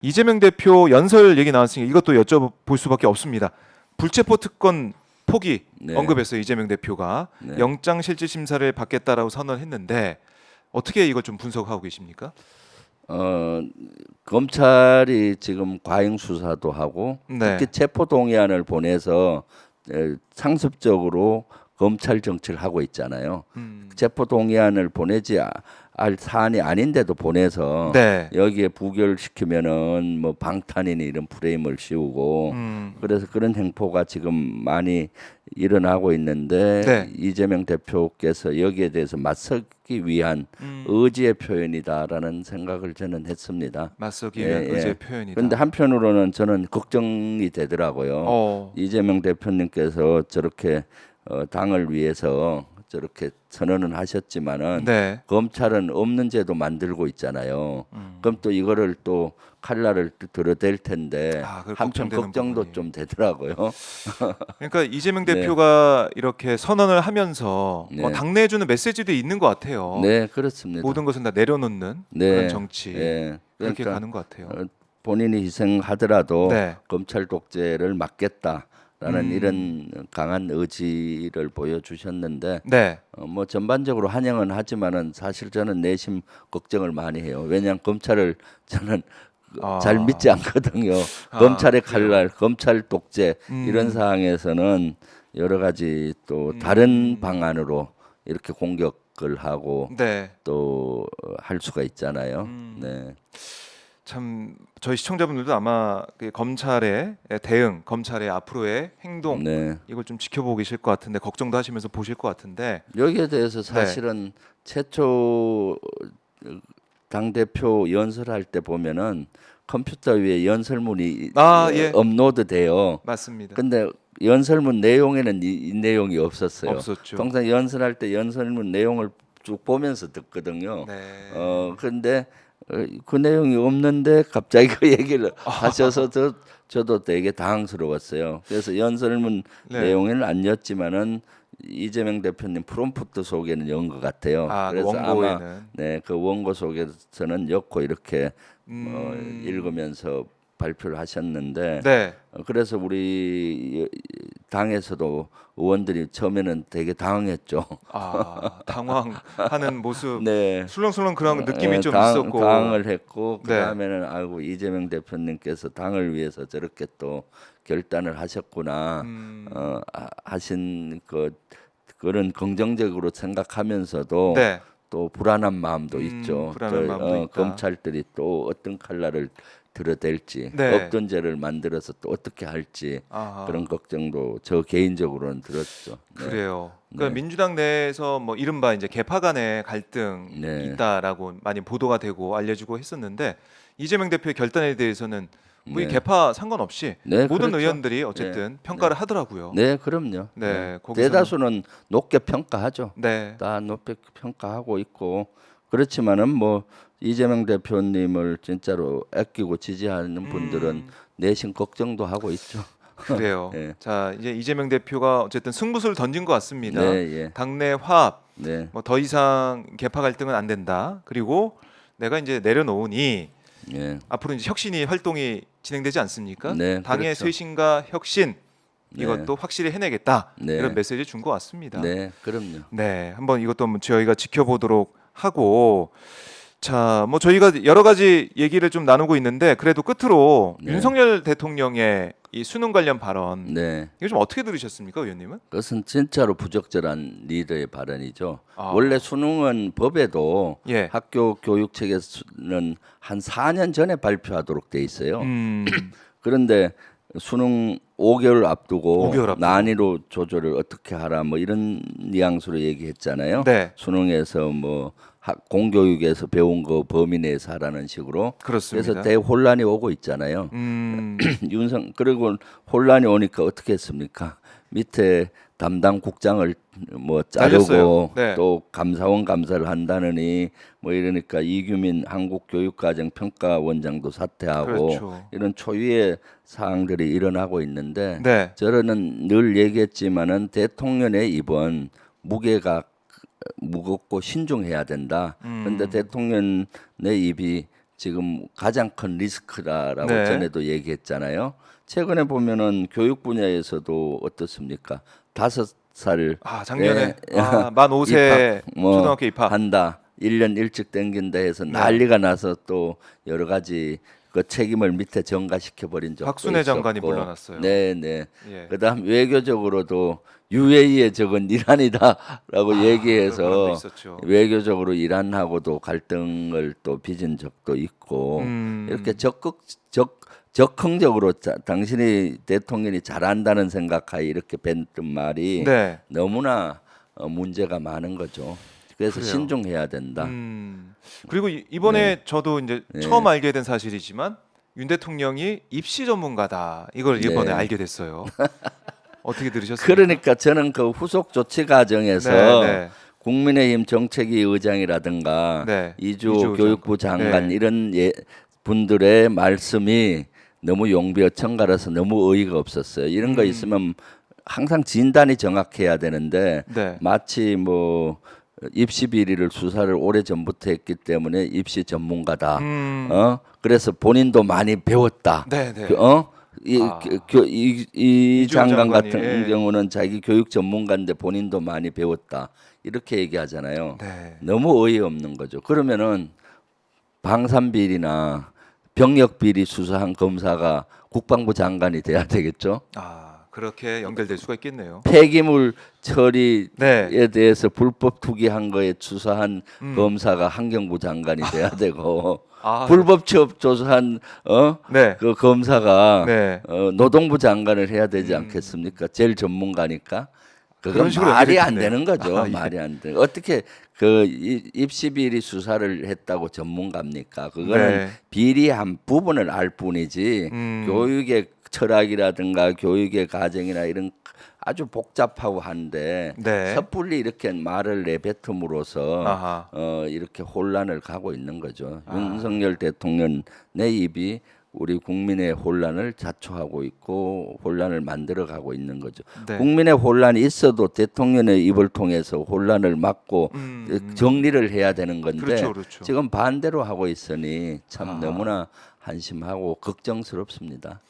이재명 대표 연설 얘기 나왔으니까 이것도 여쭤볼 수밖에 없습니다. 불체포 특권 포기 네. 언급했어요. 이재명 대표가 네. 영장 실질 심사를 받겠다라고 선언했는데 어떻게 이걸 좀 분석하고 계십니까? 검찰이 지금 과잉 수사도 하고 네. 특히 체포 동의안을 보내서 상습적으로 검찰 정치를 하고 있잖아요. 체포 동의안을 보내지 할 사안이 아닌데도 보내서 네. 여기에 부결시키면은 뭐 방탄이니 이런 프레임을 씌우고 그래서 그런 행포가 지금 많이 일어나고 있는데 네. 이재명 대표께서 여기에 대해서 맞서기 위한 의지의 표현이다라는 생각을 저는 했습니다. 맞서기 위한 예, 의지의 예. 표현이다. 그런데 한편으로는 저는 걱정이 되더라고요. 이재명 대표님께서 저렇게 당을 위해서 저렇게 선언은 하셨지만은 네. 검찰은 없는 제도 만들고 있잖아요. 그럼 또 이거를 또 칼날을 들어댈 텐데 그 한편 걱정되는 걱정도 부분이. 좀 되더라고요. 그러니까 이재명 네. 대표가 이렇게 선언을 하면서 네. 당내에 주는 메시지도 있는 것 같아요. 네, 그렇습니다. 모든 것은 다 내려놓는 네. 그런 정치 네. 그렇게 그러니까 가는 것 같아요. 본인이 희생하더라도 네. 검찰 독재를 막겠다라는 이런 강한 의지를 보여주셨는데 네. 뭐 전반적으로 환영은 하지만은 사실 저는 내심 걱정을 많이 해요. 왜냐하면 검찰을 저는 잘 믿지 않거든요. 검찰의 그래요? 칼날, 검찰 독재 이런 상황에서는 여러 가지 또 다른 방안으로 이렇게 공격을 하고 네. 또 할 수가 있잖아요. 네. 참 저희 시청자분들도 아마 그 검찰의 대응, 검찰의 앞으로의 행동 네. 이걸 좀 지켜보고 계실 것 같은데 걱정도 하시면서 보실 것 같은데 여기에 대해서 사실은 최초 당 대표 연설할 때 보면은 컴퓨터 위에 연설문이 예. 업로드 돼요. 맞습니다. 근데 연설문 내용에는 이 내용이 없었어요. 없었죠. 통상 연설할 때 연설문 내용을 쭉 보면서 듣거든요. 네. 근데 그 내용이 없는데 갑자기 그 얘기를 하셔서 저도 되게 당황스러웠어요. 그래서 연설문 네. 내용에는 안 였지만은 이재명 대표님 프롬프트 속에는 연 것 같아요. 그 그래서 아마 원고에는 그 원고 속에서는 였고 이렇게 읽으면서 발표를 하셨는데 네. 그래서 우리 당에서도 의원들이 처음에는 되게 당황했죠. 당황하는 모습, 네. 술렁술렁 그런 느낌이 좀 있었고. 당을 했고 네. 그다음에는 아이고 이재명 대표님께서 당을 위해서 저렇게 또 결단을 하셨구나 하신 그런 긍정적으로 생각하면서도 네. 또 불안한 마음도 있죠. 불안한 마음도 있다. 검찰들이 또 어떤 칼날을 들어댈지 네. 없던 죄를 만들어서 또 어떻게 할지 그런 걱정도 저 개인적으로는 들었죠. 네. 그래요. 그러니까 민주당 내에서 뭐 이른바 이제 개파 간의 갈등이 네. 있다라고 많이 보도가 되고 알려지고 했었는데 이재명 대표의 결단에 대해서는 뭐 이 네. 개파 상관없이 네, 모든 그렇죠. 의원들이 어쨌든 평가를 하더라고요. 네, 그럼요. 네, 거기서는- 대다수는 높게 평가하죠. 네. 다 높게 평가하고 있고 그렇지만은 뭐 이재명 대표님을 진짜로 아끼고 지지하는 분들은 내심 걱정도 하고 있죠. 그래요. 네. 자, 이제 이재명 대표가 어쨌든 승부수를 던진 것 같습니다. 네, 예. 당내 화합, 네, 뭐 더 이상 개파 갈등은 안 된다. 그리고 내가 이제 내려놓으니 예. 앞으로 이제 혁신이 활동이 진행되지 않습니까? 네, 당의 그렇죠. 쇄신과 혁신 이것도 확실히 해내겠다. 네. 이런 메시지 준 것 같습니다. 네, 그럼요. 네, 한번 이것도 한번 저희가 지켜보도록 하고 자, 뭐 저희가 여러 가지 얘기를 좀 나누고 있는데 그래도 끝으로 네. 윤석열 대통령의 이 수능 관련 발언 네, 이거 좀 어떻게 들으셨습니까, 의원님은? 그것은 진짜로 부적절한 리더의 발언이죠. 아. 원래 수능은 법에도 예. 학교 교육 체계는 한 4년 전에 발표하도록 돼 있어요. 음, 그런데 수능 5개월 앞두고 5개월 앞두고. 난이도 조절을 어떻게 하라 뭐 이런 뉘앙스로 얘기했잖아요. 네. 수능에서 뭐 공교육에서 배운 거 범위 내에서 하라는 식으로. 그렇습니다. 그래서 대혼란이 오고 있잖아요. 그리고 혼란이 오니까 어떻게 했습니까? 밑에 담당 국장을 뭐 자르고 잘렸어요. 네. 또 감사원 감사를 한다느니 뭐 이러니까 이규민 한국교육과정평가원장도 사퇴하고 그렇죠. 이런 초유의 사항들이 일어나고 있는데 네. 저는 늘 얘기했지만은 대통령의 입은 무게가 무겁고 신중해야 된다. 그런데 대통령의 입이 지금 가장 큰 리스크다라고 네. 전에도 얘기했잖아요. 최근에 보면은 교육 분야에서도 어떻습니까? 5살 작년에 예, 만 5세 뭐 초등학교 입학. 한다. 1년 일찍 땡긴다 해서 네. 난리가 나서 또 여러 가지 그 책임을 밑에 전가시켜 버린 적도 박순애 있었고. 장관이 물러났어요. 네, 네. 예. 그다음 외교적으로도 UAE의 적은 이란이다라고 그런 얘기해서 발언도 있었죠. 외교적으로 이란하고도 갈등을 또 빚은 적도 있고 이렇게 적극적으로 당신이 대통령이 잘한다는 생각하에 이렇게 뱉은 말이 네. 너무나 문제가 많은 거죠. 그래서 그래요. 신중해야 된다. 그리고 이번에 저도 이제 네. 처음 알게 된 사실이지만 윤 대통령이 입시 전문가다. 이걸 이번에 네. 알게 됐어요. 어떻게 들으셨습니까? 그러니까 저는 그 후속 조치 과정에서 네, 네. 국민의힘 정책위 의장이라든가 네. 이주 이주 교육부 장관. 장관 네. 이런 분들의 말씀이 너무 용비어천가라서 너무 어이가 없었어요. 이런 거 있으면 항상 진단이 정확해야 되는데 네. 마치 뭐 입시 비리를 수사를 오래 전부터 했기 때문에 입시 전문가다. 그래서 본인도 많이 배웠다. 네, 네. 이 이주 장관 장관이, 같은 예. 경우는 자기 교육 전문가인데 본인도 많이 배웠다. 이렇게 얘기하잖아요. 네. 너무 어이없는 거죠. 그러면은 방산 비리나 병역 비리 수사한 검사가 국방부 장관이 돼야 되겠죠. 그렇게 연결될 수가 있겠네요. 폐기물 처리에 네. 대해서 불법 투기한 거에 수사한 검사가 환경부 장관이 돼야 되고 불법 취업 조사한 네. 그 검사가 네. 노동부 장관을 해야 되지 않겠습니까? 제일 전문가니까. 그건 그런 식으로 말이 안 연결됐네요. 되는 거죠. 예. 말이 안 돼. 어떻게 그 입시 비리 수사를 했다고 전문가입니까? 그거는 네. 비리 한 부분을 알 뿐이지 교육의 철학이라든가 교육의 과정이나 이런 아주 복잡하고 한데 네. 섣불리 이렇게 말을 내뱉음으로써 아하. 이렇게 혼란을 가고 있는 거죠. 윤석열 대통령 내 입이 우리 국민의 혼란을 자초하고 있고 혼란을 만들어가고 있는 거죠. 네. 국민의 혼란이 있어도 대통령의 입을 통해서 혼란을 막고 정리를 해야 되는 건데 그렇죠, 그렇죠. 지금 반대로 하고 있으니 참 너무나 한심하고 걱정스럽습니다.